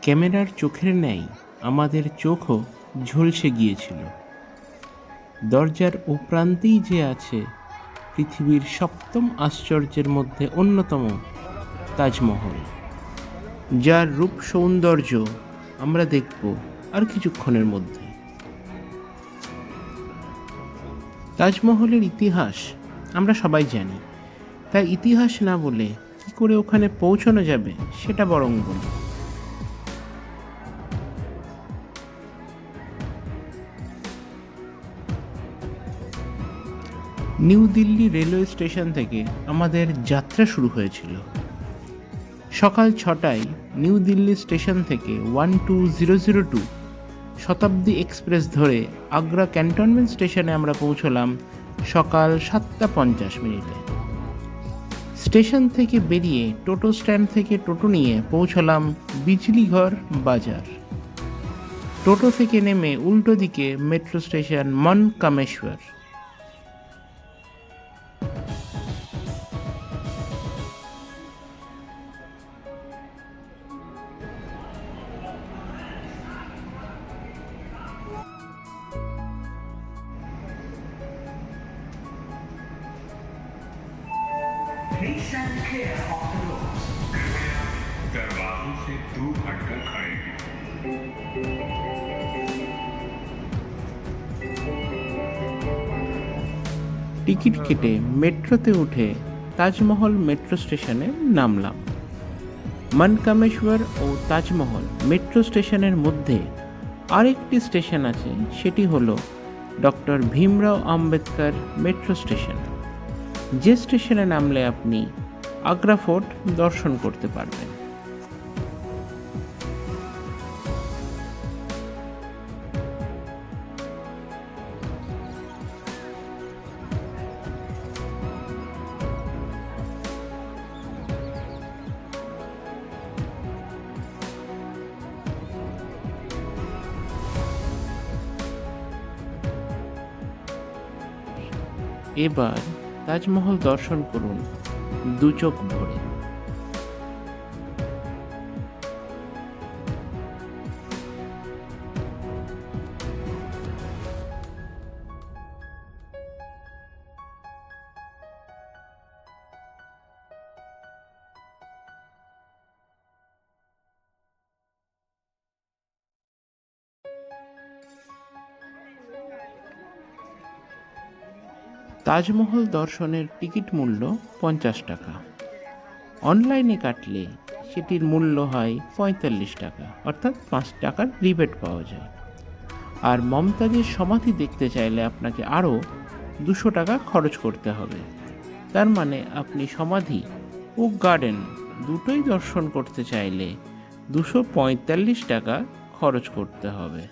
ক্যামেরার চোখের ন্যায় আমাদের চোখও ঝলসে গিয়েছিল। দরজার ও প্রান্তেই যে আছে পৃথিবীর সপ্তম আশ্চর্যের মধ্যে অন্যতম তাজমহল, যার রূপ সৌন্দর্য আমরা দেখব আর কিছুক্ষণের মধ্যে। তাজমহলের ইতিহাস আমরা সবাই জানি, তাই ইতিহাস না বলে কী করে ওখানে পৌঁছানো যাবে সেটা বরং বলি। নিউ দিল্লি রেলওয়ে স্টেশন থেকে আমাদের যাত্রা শুরু হয়েছিল। সকাল 6টায় নিউ দিল্লি স্টেশন থেকে 12002 শতাব্দী এক্সপ্রেস ধরে আগ্রা ক্যান্টনমেন্ট স্টেশনে আমরা পৌঁছলাম সকাল 7:50। স্টেশন থেকে বেরিয়ে টোটো স্ট্যান্ড থেকে টোটো নিয়ে পৌঁছলাম বিজলিঘর বাজার। টোটো থেকে নেমে উল্টো দিকে মেট্রো স্টেশন মনকামেশ্বর। दरवाजों से दूर हटकर खड़े हैं। টিকিট কেটে মেট্রোতে উঠে তাজমহল মেট্রো স্টেশনে নামলাম। মনকামেশ্বর ও তাজমহল মেট্রো স্টেশনের মধ্যে আরেকটি স্টেশন আছে, সেটি হলো doctor Bhimrao Ambedkar metro station, যে স্টেশনে নামলে আপনি আগ্রা ফোর্ট দর্শন করতে পারবেন। এবার তাজমহল দর্শন করুন দু চোখ ভরে। তাজমহল দর্শনের টিকিট মূল্য 50 টাকা। অনলাইনে কাটলে সেটির মূল্য হয় 45 টাকা, অর্থাৎ 5 টাকার রিবেট পাওয়া যায়। আর মমতাজের সমাধি দেখতে চাইলে আপনাকে আরও 200 টাকা খরচ করতে হবে। তার মানে আপনি সমাধি ও গার্ডেন দুটোই দর্শন করতে চাইলে 245 টাকা খরচ করতে হবে।